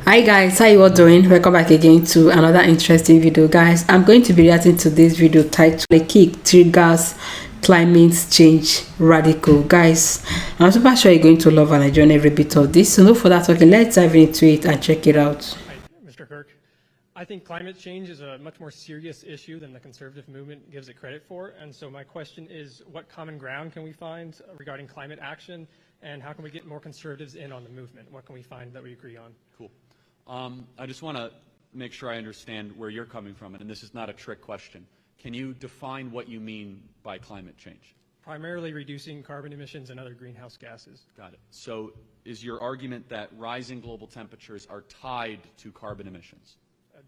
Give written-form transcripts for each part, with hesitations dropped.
Hi guys, how you all doing? Welcome back again to another interesting video. Guys, I'm going to be reacting to this video titled "The Kick Triggers Climate Change Radical." Guys, I'm super sure you're going to love and enjoy every bit of this, so no further talking, let's dive into it and check it out. Hi, Mr. Kirk. I think climate change is a much more serious issue than the conservative movement gives it credit for, and so my question is, what common ground can we find regarding climate action, and how can we get more conservatives in on the movement? What can we find that we agree on? Cool. I just want to make sure I understand where you're coming from, and this is not a trick question. Can you define what you mean by climate change? Primarily reducing carbon emissions and other greenhouse gases. Got it. So is your argument that rising global temperatures are tied to carbon emissions?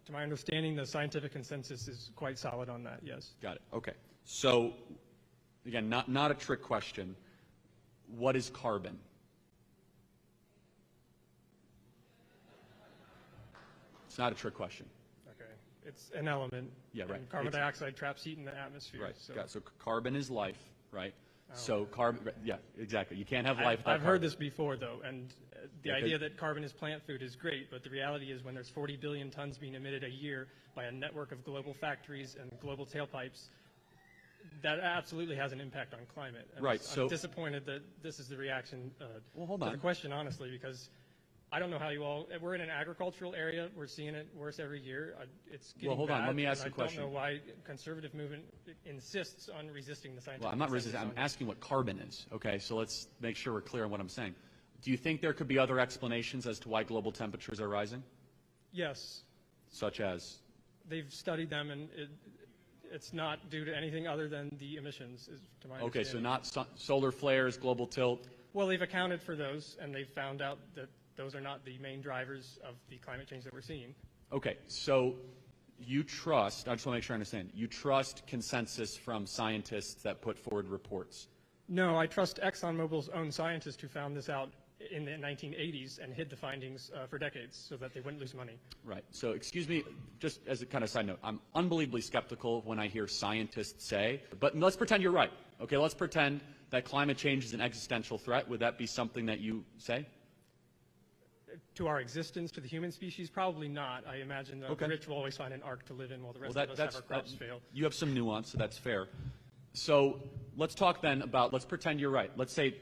To my understanding, the scientific consensus is quite solid on that, yes. Got it. Okay. So, again, not a trick question. What is carbon? It's not a trick question. Okay. It's an element. Yeah, right. And carbon dioxide traps heat in the atmosphere. Right. So, So carbon is life, right? So carbon, yeah, exactly. You can't have life without I've carbon. heard this before, though, and the Yeah, idea that carbon is plant food is great, but the reality is when there's 40 billion tons being emitted a year by a network of global factories and global tailpipes, that absolutely has an impact on climate. And Right, I'm so- disappointed that this is the reaction Well, hold to on. the question, honestly, because I don't know how you all, we're in an agricultural area, we're seeing it worse every year. It's getting Well, hold on, bad, let me ask and you a question. I don't know why conservative movement insists on resisting the scientific Well, I'm not consensus resisting. I'm on it. asking what carbon is. Okay, so let's make sure we're clear on what I'm saying. Do you think there could be other explanations as to why global temperatures are rising, Yes. such as? They've studied them, and it's not due to anything other than the emissions, to my Okay, so understanding. not solar flares, global tilt. Well, they've accounted for those, and they've found out that those are not the main drivers of the climate change that we're seeing. Okay, so you trust, I just want to make sure I understand, you trust consensus from scientists that put forward reports? No, I trust ExxonMobil's own scientists who found this out in the 1980s and hid the findings for decades so that they wouldn't lose money. Right. So, excuse me, just as a kind of side note, I'm unbelievably skeptical when I hear scientists say, but let's pretend you're right. Okay, let's pretend that climate change is an existential threat. Would that be something that you say? To our existence, to the human species, probably not. I imagine the Okay. rich will always find an ark to live in while the rest Well, of us have our crops fail. you have some nuance, so that's fair. So let's talk then about, let's pretend you're right. Let's say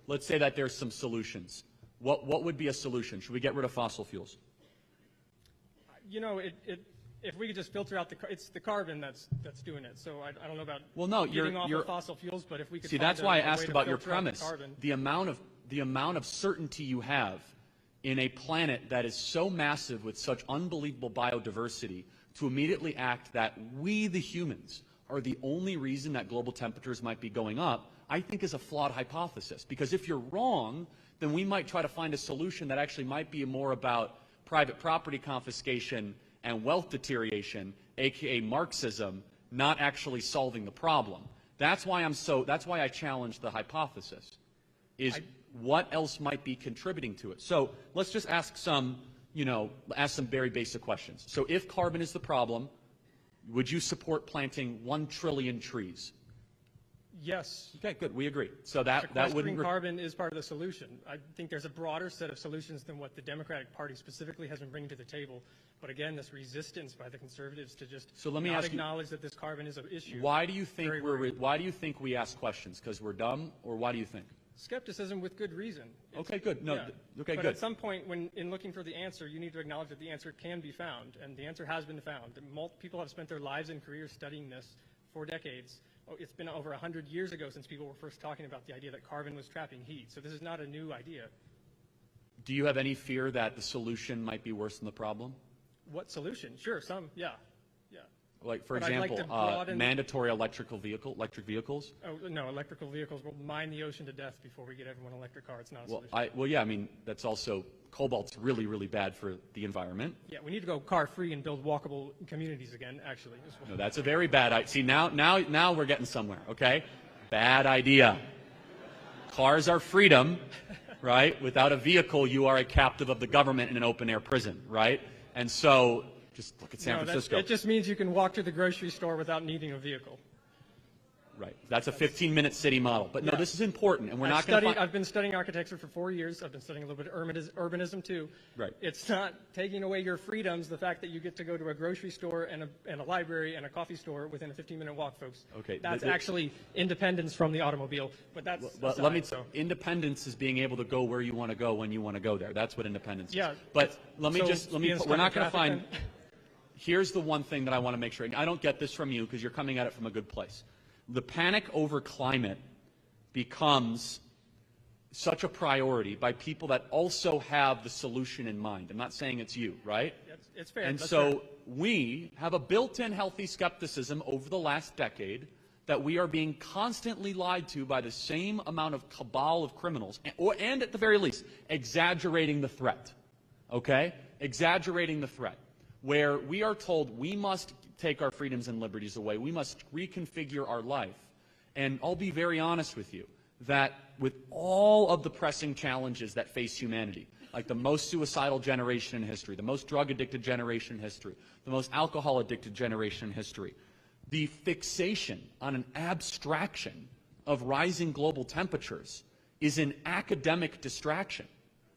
that there's some solutions. What would be a solution? Should we get rid of fossil fuels? You know, if we could just filter out it's the carbon that's doing it. So I don't know about Well, no, getting off you're of fossil fuels, but if we could see, find that's why I a way asked to about your filter out the premise. carbon. The amount of certainty you have in a planet that is so massive with such unbelievable biodiversity to immediately act that we, the humans, are the only reason that global temperatures might be going up, I think is a flawed hypothesis. Because if you're wrong, then we might try to find a solution that actually might be more about private property confiscation and wealth deterioration, aka Marxism, not actually solving the problem. That's why I challenge the hypothesis. What else might be contributing to it? So let's just ask some very basic questions. So if carbon is the problem, would you support planting 1 trillion trees? Yes. Okay, good. We agree. So that Sequestering wouldn't. carbon is part of the solution. I think there's a broader set of solutions than what the Democratic Party specifically has been bringing to the table. But again, this resistance by the conservatives to just So let me not ask you, acknowledge that this carbon is an issue. why do you think Very worrying. why do you think we ask questions? Because we're dumb, or why do you think? Skepticism with good reason. Okay, good. No, Yeah. okay, But good. at some point, when in looking for the answer, you need to acknowledge that the answer can be found, and the answer has been found. People have spent their lives and careers studying this for decades. It's been over 100 years ago since people were first talking about the idea that carbon was trapping heat. So this is not a new idea. Do you have any fear that the solution might be worse than the problem? What solution? Sure, some, yeah. Like, for But I'd like example, to broaden- mandatory electric vehicles? Oh, no, electrical vehicles will mine the ocean to death before we get everyone an electric car. It's not a Well, solution. yeah, I mean, that's also, cobalt's really, really bad for the environment. Yeah, we need to go car-free and build walkable communities again, actually. No, that's a very bad idea. See, now we're getting somewhere, okay? Bad idea. Cars are freedom, right? Without a vehicle, you are a captive of the government in an open-air prison, right? And so, just look at San No, Francisco. it just means you can walk to the grocery store without needing a vehicle. Right. That's a 15-minute city model. But no, this is important, and we're not going to. I've been studying architecture for 4 years. I've been studying a little bit of urbanism too. Right. It's not taking away your freedoms, the fact that you get to go to a grocery store and a library and a coffee store within a 15-minute walk, folks. Okay. That's actually independence from the automobile. But that's independence is being able to go where you want to go when you want to go there. That's what independence is. But we're not going to find. Here's the one thing that I want to make sure. And I don't get this from you because you're coming at it from a good place. The panic over climate becomes such a priority by people that also have the solution in mind. I'm not saying it's you, right? It's fair. And That's so fair. we have a built-in healthy skepticism over the last decade that we are being constantly lied to by the same amount of cabal of criminals, and at the very least, exaggerating the threat, okay? Exaggerating the threat, where we are told we must take our freedoms and liberties away. We must reconfigure our life. And I'll be very honest with you, that with all of the pressing challenges that face humanity, like the most suicidal generation in history, the most drug-addicted generation in history, the most alcohol-addicted generation in history, the fixation on an abstraction of rising global temperatures is an academic distraction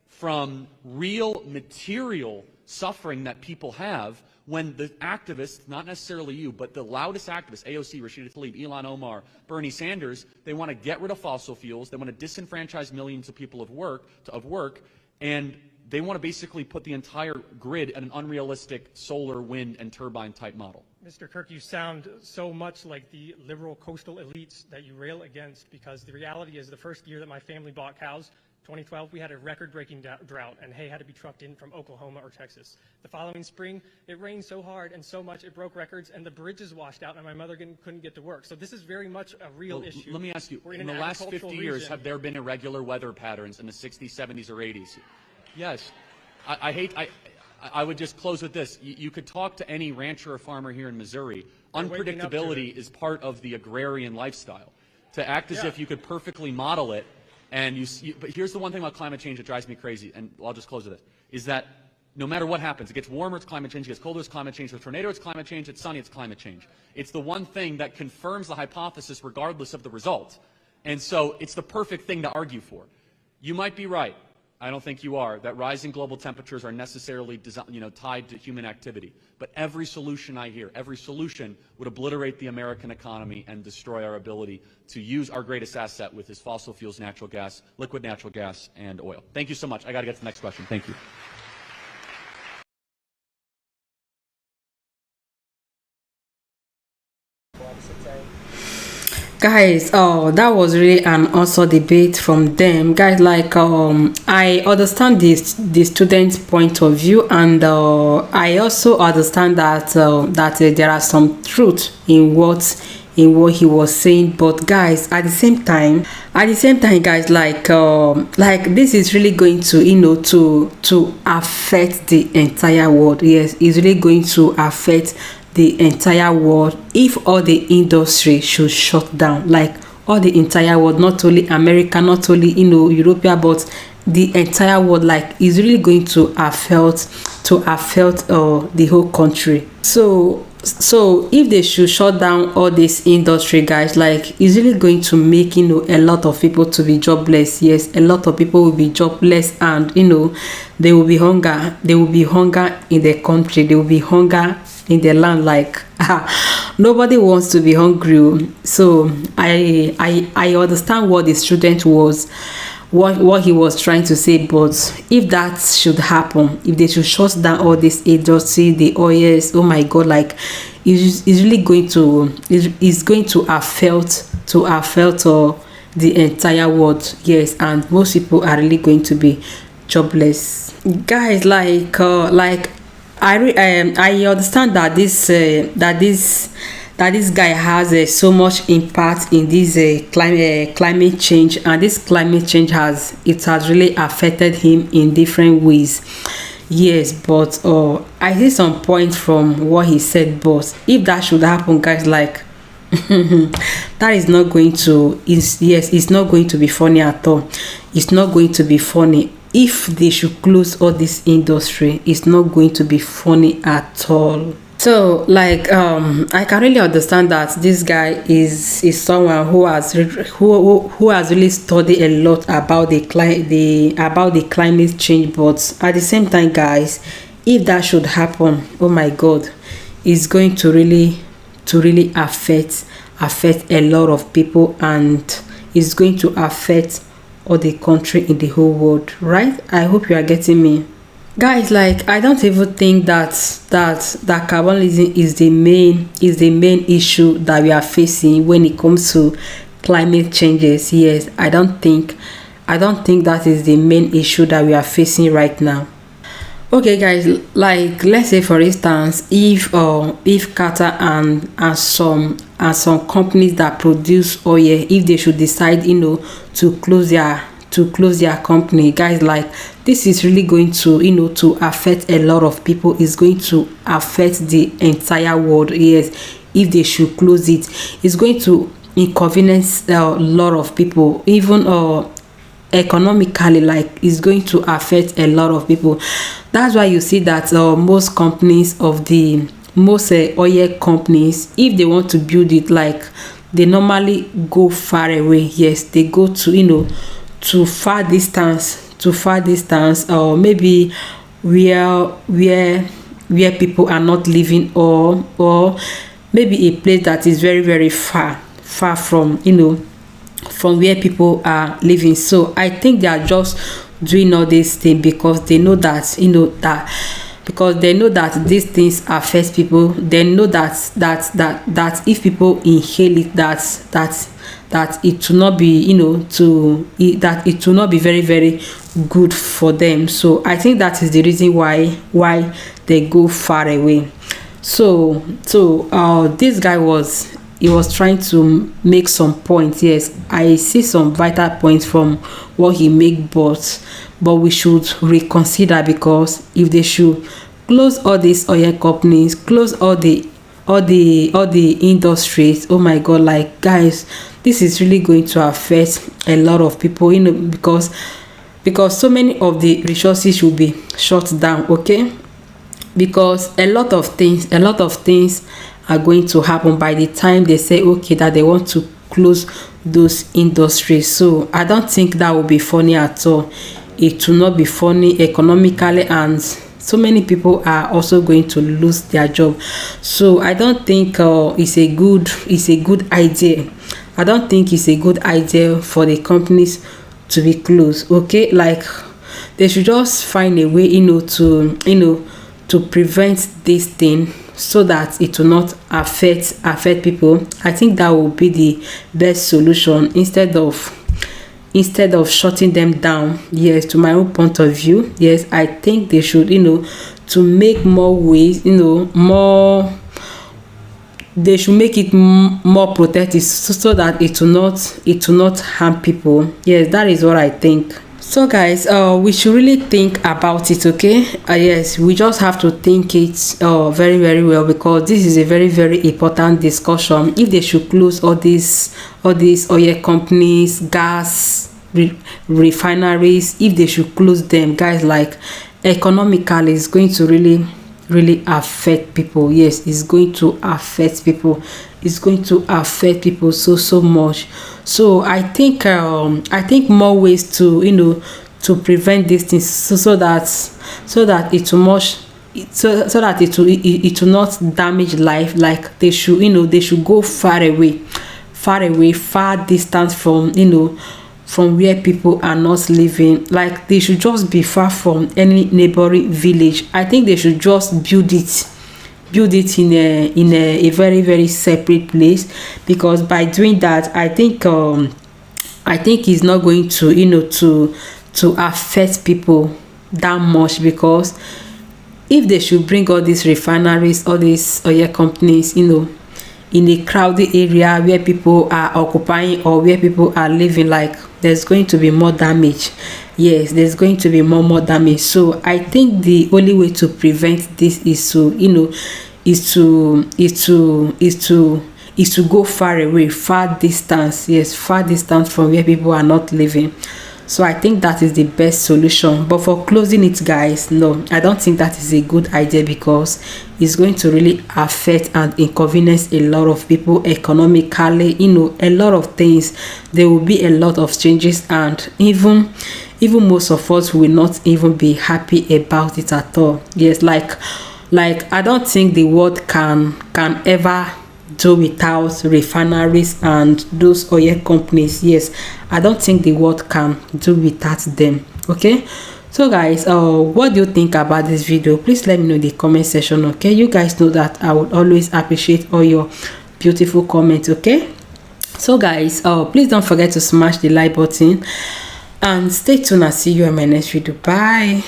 from real material suffering that people have when the activists, not necessarily you, but the loudest activists, AOC, Rashida Tlaib, Ilhan Omar, Bernie Sanders, they want to get rid of fossil fuels, they want to disenfranchise millions of people of work, and they want to basically put the entire grid in an unrealistic solar, wind, and turbine type model. Mr. Kirk, you sound so much like the liberal coastal elites that you rail against, because the reality is the first year that my family bought cows, 2012, we had a record-breaking drought, and hay had to be trucked in from Oklahoma or Texas. The following spring, it rained so hard and so much it broke records, and the bridges washed out, and my mother couldn't get to work. So this is very much a real issue. Let me ask you, in the last 50 years, have there been irregular weather patterns in the 60s, 70s, or 80s? Yes. I would just close with this. You could talk to any rancher or farmer here in Missouri. Unpredictability is part of the agrarian lifestyle. To act as if you could perfectly model it, and but here's the one thing about climate change that drives me crazy, and I'll just close with this, is that no matter what happens, it gets warmer, it's climate change, it gets colder, it's climate change, it's tornado, it's climate change, it's sunny, it's climate change. It's the one thing that confirms the hypothesis regardless of the result. And so it's the perfect thing to argue for. You might be right. I don't think you are, that rising global temperatures are necessarily tied to human activity. But every solution I hear, every solution would obliterate the American economy and destroy our ability to use our greatest asset, with is fossil fuels, natural gas, liquid natural gas, and oil. Thank you so much. I got to get to the next question. Thank you. Guys, that was really an awesome debate from them, guys. Like I understand the student's point of view, and I also understand that there are some truth in what he was saying. But guys, at the same time guys, like this is really going to to affect the entire world. Yes, it's really going to affect the entire world if all the industry should shut down. Like all the entire world, not only America, not only European, but the entire world. Like is really going to affect the whole country. So if they should shut down all this industry, guys, like it's really going to make a lot of people to be jobless. Yes, a lot of people will be jobless, and there will be hunger in the country, there will be hunger in the land. Like nobody wants to be hungry. So I understand what the student was what he was trying to say. But if that should happen, if they should shut down all this industry, the oils, oh my god, like it's really going to affect the entire world. Yes, and most people are really going to be jobless, guys. Like I understand that this guy has so much impact in this climate change, and this climate change has really affected him in different ways. Yes, but I see some points from what he said. But if that should happen, guys, like that is not going to it's not going to be funny at all. It's not going to be funny. If they should close all this industry, it's not going to be funny at all. So like I can really understand that this guy is someone who has who has really studied a lot about the climate change. But at the same time, guys, if that should happen, oh my god, it's going to really affect a lot of people, and it's going to affect all the country in the whole world, right? I hope you are getting me. Guys, like I don't even think that carbon is the main issue that we are facing when it comes to climate changes. Yes, I don't think that is the main issue that we are facing right now. Okay guys, like let's say for instance, if Qatar and some companies that produce oil, if they should decide, to close their company, guys, like this is really going to, to affect a lot of people. It's going to affect the entire world. Yes, if they should close it, it's going to inconvenience a lot of people, even economically. Like it's going to affect a lot of people. That's why you see that most companies of the most oil companies, if they want to build it, like they normally go far away. Yes, they go to, to far distance, or maybe where people are not living, or maybe a place that is very very far from, from where people are living. So I think they are just doing all these things because they know that, because they know that these things affect people. They know that if people inhale it, that it will not be, that it will not be very very good for them. So I think that is the reason why they go far away. So this guy was trying to make some points. Yes, I see some vital points from what he make, but we should reconsider, because if they should close all these oil companies, close all the industries, oh my god, like guys, this is really going to affect a lot of people, because so many of the resources will be shut down. Okay, because a lot of things are going to happen by the time they say okay that they want to close those industries. So I don't think that will be funny at all. It will not be funny economically, and so many people are also going to lose their job. So I don't think it's a good idea. I don't think it's a good idea for the companies to be closed. Okay, like they should just find a way, to prevent this thing, so that it will not affect people. I think that will be the best solution, instead of shutting them down. Yes, to my own point of view, yes, I think they should, to make more ways, more, they should make it more protective, so that it will not harm people. Yes, that is what I think. So guys, we should really think about it. Okay, yes, we just have to think it very very well, because this is a very very important discussion. If they should close all these oil companies, gas refineries, if they should close them, guys, like economically it's going to really affect people. Yes, it's going to affect people. It's going to affect people so much. So I think more ways to, to prevent these things, so that it will much, so that it will not damage life. Like they should, they should go far away, far distance from, from where people are not living. Like they should just be far from any neighboring village. I think they should just build it in a very very separate place, because by doing that, I think it's not going to, to affect people that much. Because if they should bring all these refineries, all these oil companies, in a crowded area where people are occupying, or where people are living, like there's going to be more damage. Yes, there's going to be more damage. So I think the only way to prevent this is to, is to go far away, far distance. Yes, far distance from where people are not living. So I think that is the best solution. But for closing it, guys, no, I don't think that is a good idea, because it's going to really affect and inconvenience a lot of people economically, you know, a lot of things. There will be a lot of changes, and even most of us will not even be happy about it at all. Yes, like I don't think the world can ever do without refineries and those oil companies. Yes, I don't think the world can do without them. Okay, so guys, what do you think about this video? Please let me know in the comment section. Okay, you guys know that I would always appreciate all your beautiful comments. Okay, so guys, please don't forget to smash the like button and stay tuned. I'll see you in my next video. Bye.